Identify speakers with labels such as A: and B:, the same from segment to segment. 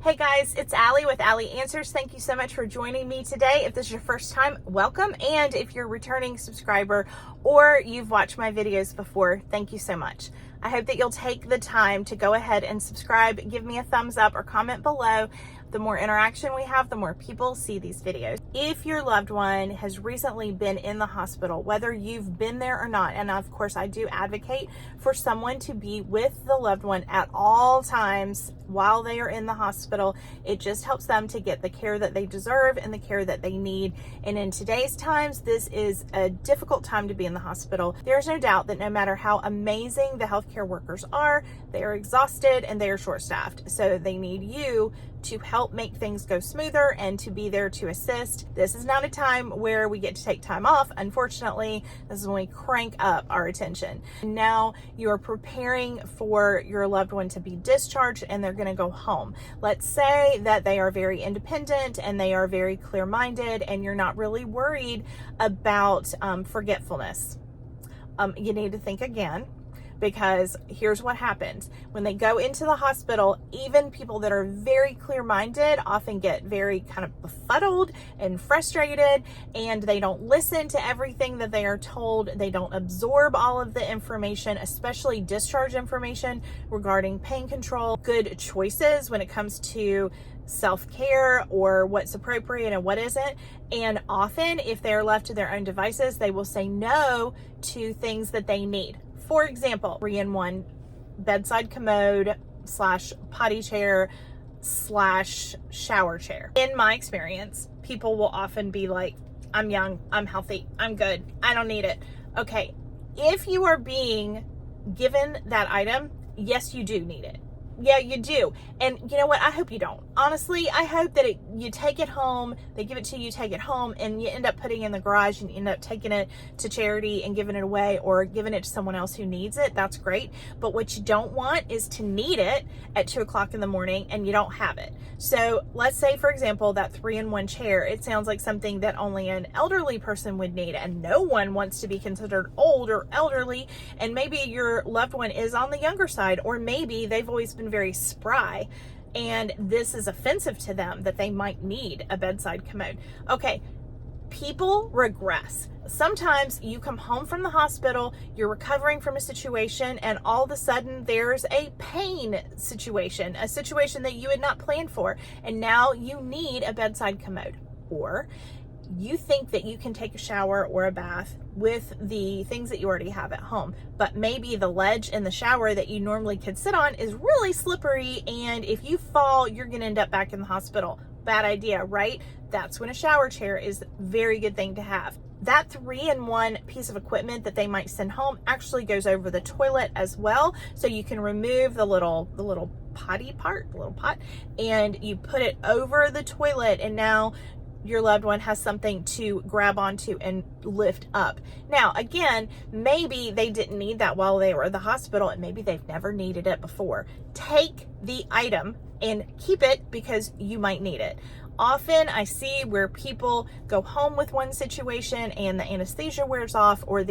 A: Hey guys, it's Allie with Allie Answers. Thank you so much for joining me today. If this is your first time, welcome. And if you're a returning subscriber or you've watched my videos before, thank you so much. I hope that you'll take the time to go ahead and subscribe, give me a thumbs up or comment below. The more interaction we have, the more people see these videos. If your loved one has recently been in the hospital, whether you've been there or not, and of course I do advocate for someone to be with the loved one at all times while they are in the hospital. It just helps them to get the care that they deserve and the care that they need. And in today's times, this is a difficult time to be in the hospital. There's no doubt that no matter how amazing the healthcare workers are, they are exhausted and they are short-staffed. So they need you to help make things go smoother and to be there to assist. This is not a time where we get to take time off. Unfortunately, this is when we crank up our attention. Now you are preparing for your loved one to be discharged and they're going to go home. Let's say that they are very independent and they are very clear-minded and you're not really worried about forgetfulness. You need to think again. Because here's what happens. When they go into the hospital, even people that are very clear-minded often get very kind of befuddled and frustrated, and they don't listen to everything that they are told. They don't absorb all of the information, especially discharge information regarding pain control, good choices when it comes to self-care or what's appropriate and what isn't. And often, if they're left to their own devices, they will say no to things that they need. For example, 3-in-1 bedside commode / potty chair / shower chair. In my experience, people will often be like, I'm young, I'm healthy, I'm good, I don't need it. Okay, if you are being given that item, yes, you do need it. Yeah, you do. And you know what? I hope you don't. Honestly, I hope that you take it home, they give it to you, take it home, and you end up putting it in the garage and you end up taking it to charity and giving it away or giving it to someone else who needs it. That's great. But what you don't want is to need it at 2 o'clock in the morning and you don't have it. So let's say, for example, that 3-in-1 chair, it sounds like something that only an elderly person would need, and no one wants to be considered old or elderly. And maybe your loved one is on the younger side, or maybe they've always been very spry and this is offensive to them that they might need a bedside commode. Okay, people regress. Sometimes you come home from the hospital, you're recovering from a situation, and all of a sudden there's a pain situation, a situation that you had not planned for, and now you need a bedside commode. Or you think that you can take a shower or a bath with the things that you already have at home, but maybe the ledge in the shower that you normally could sit on is really slippery, and if you fall, you're going to end up back in the hospital. Bad idea, right? That's when a shower chair is a very good thing to have. That 3-in-1 piece of equipment that they might send home actually goes over the toilet as well, so you can remove the little potty part, the little pot, and you put it over the toilet, and now your loved one has something to grab onto and lift up. Now, again, maybe they didn't need that while they were at the hospital, and maybe they've never needed it before. Take the item and keep it because you might need it. Often I see where people go home with one situation and the anesthesia wears off, or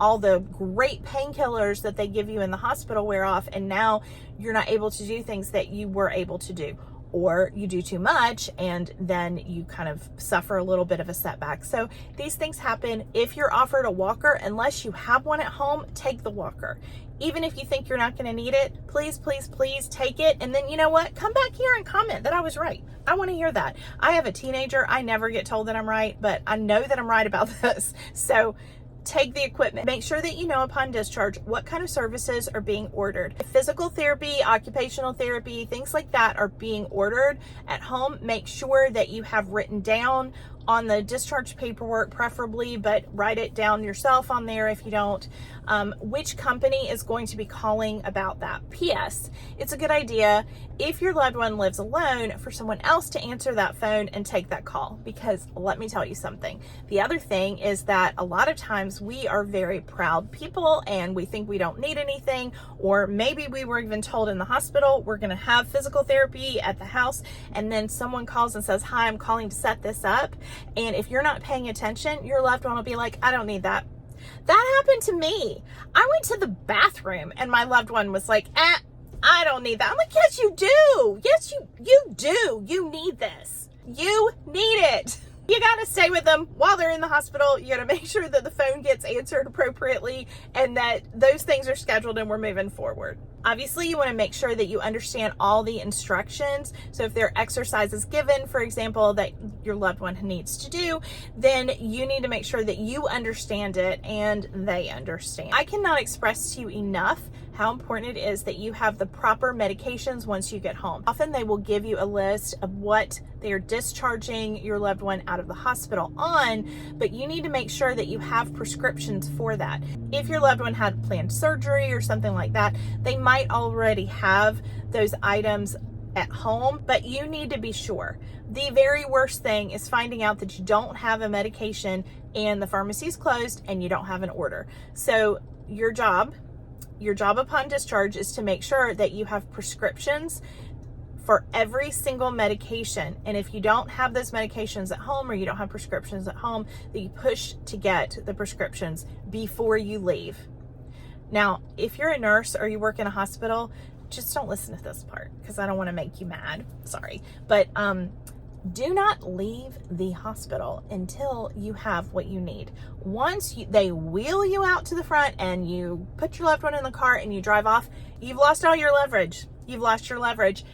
A: all the great painkillers that they give you in the hospital wear off, and now you're not able to do things that you were able to do. Or you do too much and then you kind of suffer a little bit of a setback. So these things happen. If you're offered a walker, unless you have one at home, take the walker. Even if you think you're not going to need it, please, please, please take it. And then you know what? Come back here and comment that I was right. I want to hear that. I have a teenager. I never get told that I'm right, but I know that I'm right about this. So take the equipment. Make sure that you know upon discharge what kind of services are being ordered. If physical therapy, occupational therapy, things like that are being ordered at home, make sure that you have written down on the discharge paperwork preferably, but write it down yourself on there if you don't, which company is going to be calling about that. P.S. It's a good idea if your loved one lives alone for someone else to answer that phone and take that call, because let me tell you something. The other thing is that a lot of times we are very proud people and we think we don't need anything, or maybe we were even told in the hospital we're going to have physical therapy at the house, and then someone calls and says, hi, I'm calling to set this up. And if you're not paying attention, your loved one will be like, I don't need that. That happened to me. I went to the bathroom and my loved one was like, I don't need that. I'm like, yes, you do. Yes, you do. You need this. You need it. You got to stay with them while they're in the hospital. You got to make sure that the phone gets answered appropriately and that those things are scheduled and we're moving forward. Obviously, you want to make sure that you understand all the instructions. So if there are exercises given, for example, that your loved one needs to do, then you need to make sure that you understand it and they understand. I cannot express to you enough how important it is that you have the proper medications once you get home. Often they will give you a list of what they are discharging your loved one out of the hospital on, but you need to make sure that you have prescriptions for that. If your loved one had planned surgery or something like that, they might already have those items at home, but you need to be sure. The very worst thing is finding out that you don't have a medication and the pharmacy is closed and you don't have an order. So your job upon discharge is to make sure that you have prescriptions for every single medication. And if you don't have those medications at home or you don't have prescriptions at home, that you push to get the prescriptions before you leave. Now, if you're a nurse or you work in a hospital, just don't listen to this part because I don't want to make you mad. Sorry. But do not leave the hospital until you have what you need. Once they wheel you out to the front and you put your loved one in the car and you drive off, you've lost all your leverage. You've lost your leverage.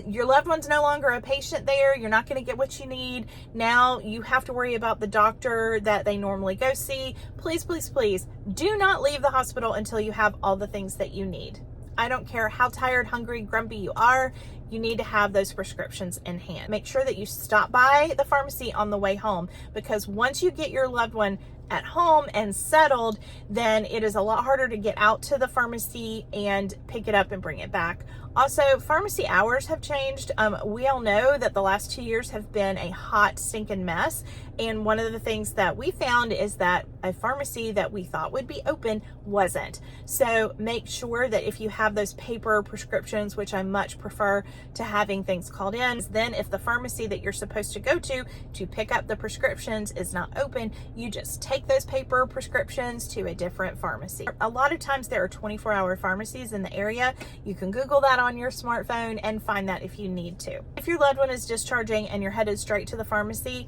A: Your loved one's no longer a patient there. You're not going to get what you need. Now you have to worry about the doctor that they normally go see. Please, please, please do not leave the hospital until you have all the things that you need. I don't care how tired, hungry, grumpy you are. You need to have those prescriptions in hand. Make sure that you stop by the pharmacy on the way home, because once you get your loved one at home and settled, then it is a lot harder to get out to the pharmacy and pick it up and bring it back. Also, pharmacy hours have changed. We all know that the last 2 years have been a hot, stinking mess. And one of the things that we found is that a pharmacy that we thought would be open wasn't. So make sure that if you have those paper prescriptions, which I much prefer to having things called in, then if the pharmacy that you're supposed to go to pick up the prescriptions is not open, you just take those paper prescriptions to a different pharmacy. A lot of times there are 24-hour pharmacies in the area. You can Google that on your smartphone and find that if you need to. If your loved one is discharging and you're headed straight to the pharmacy,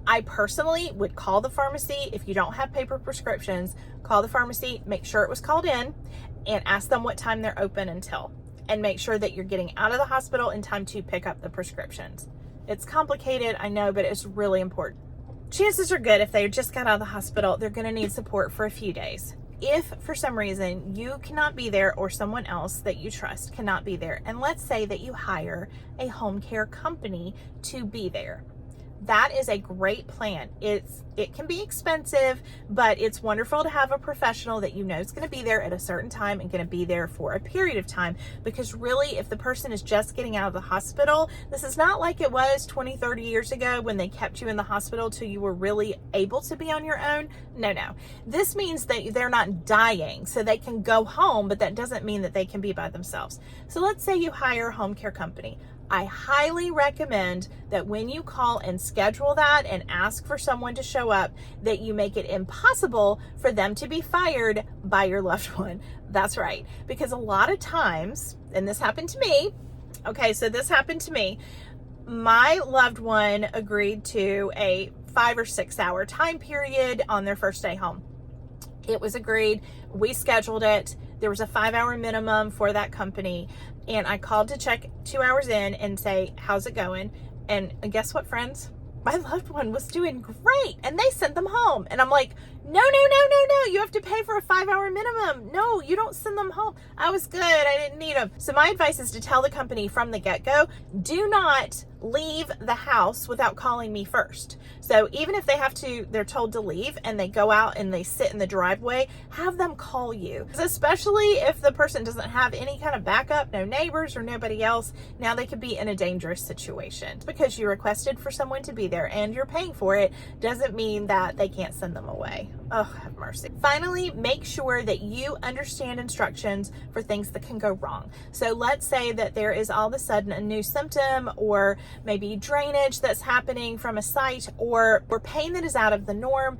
A: I personally would call the pharmacy. If you don't have paper prescriptions, call the pharmacy, make sure it was called in, and ask them what time they're open until, and make sure that you're getting out of the hospital in time to pick up the prescriptions. It's complicated, I know, but it's really important. Chances are good if they just got out of the hospital, they're going to need support for a few days. If for some reason you cannot be there or someone else that you trust cannot be there, and let's say that you hire a home care company to be there, that is a great plan. It can be expensive, but it's wonderful to have a professional that you know is going to be there at a certain time and going to be there for a period of time. Because really, if the person is just getting out of the hospital, this is not like it was 20, 30 years ago when they kept you in the hospital till you were really able to be on your own. No. This means that they're not dying, so they can go home, but that doesn't mean that they can be by themselves. So let's say you hire a home care company. I highly recommend that when you call and schedule that and ask for someone to show up, that you make it impossible for them to be fired by your loved one. That's right. Because a lot of times, and this happened to me, my loved one agreed to a 5 or 6 hour time period on their first day home. It was agreed. We scheduled it. There was a 5-hour minimum for that company. And I called to check 2 hours in and say, how's it going? And guess what, friends? My loved one was doing great. And they sent them home. And I'm like, no. You have to pay for a 5-hour minimum. No, you don't send them home. I was good. I didn't need them. So my advice is to tell the company from the get-go, do not leave the house without calling me first. So even if they're told to leave and they go out and they sit in the driveway, have them call you. Especially if the person doesn't have any kind of backup, no neighbors or nobody else, now they could be in a dangerous situation. Because you requested for someone to be there and you're paying for it doesn't mean that they can't send them away. Oh, have mercy. Finally, make sure that you understand instructions for things that can go wrong. So let's say that there is all of a sudden a new symptom, or maybe drainage that's happening from a site, or pain that is out of the norm.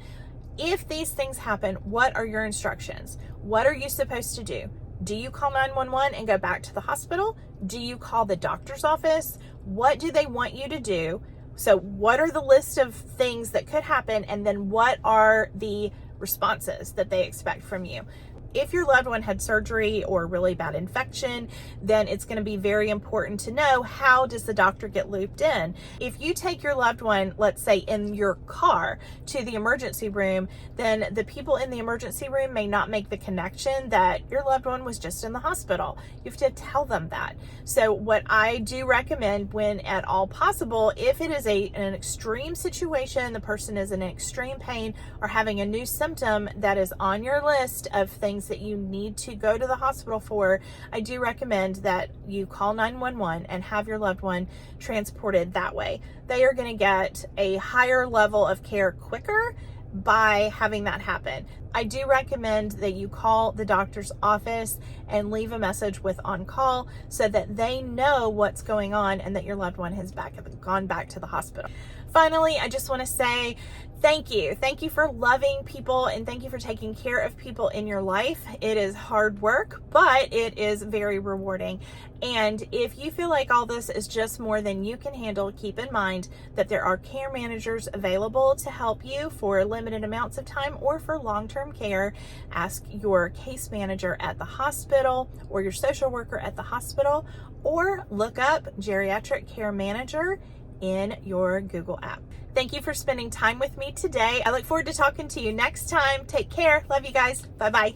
A: If these things happen, what are your instructions? What are you supposed to do? Do you call 911 and go back to the hospital? Do you call the doctor's office? What do they want you to do? So what are the list of things that could happen? And then what are the responses that they expect from you? If your loved one had surgery or really bad infection, then it's going to be very important to know, how does the doctor get looped in? If you take your loved one, let's say in your car, to the emergency room, then the people in the emergency room may not make the connection that your loved one was just in the hospital. You have to tell them that. So what I do recommend, when at all possible, if it is an extreme situation, the person is in extreme pain or having a new symptom that is on your list of things that you need to go to the hospital for, I do recommend that you call 911 and have your loved one transported that way. They are going to get a higher level of care quicker by having that happen. I do recommend that you call the doctor's office and leave a message with on call so that they know what's going on and that your loved one has gone back to the hospital. Finally, I just want to say thank you. Thank you for loving people, and thank you for taking care of people in your life. It is hard work, but it is very rewarding. And if you feel like all this is just more than you can handle, keep in mind that there are care managers available to help you for limited amounts of time or for long-term care. Ask your case manager at the hospital or your social worker at the hospital, or look up geriatric care manager in your Google app. Thank you for spending time with me today. I look forward to talking to you next time. Take care. Love you guys. Bye-bye.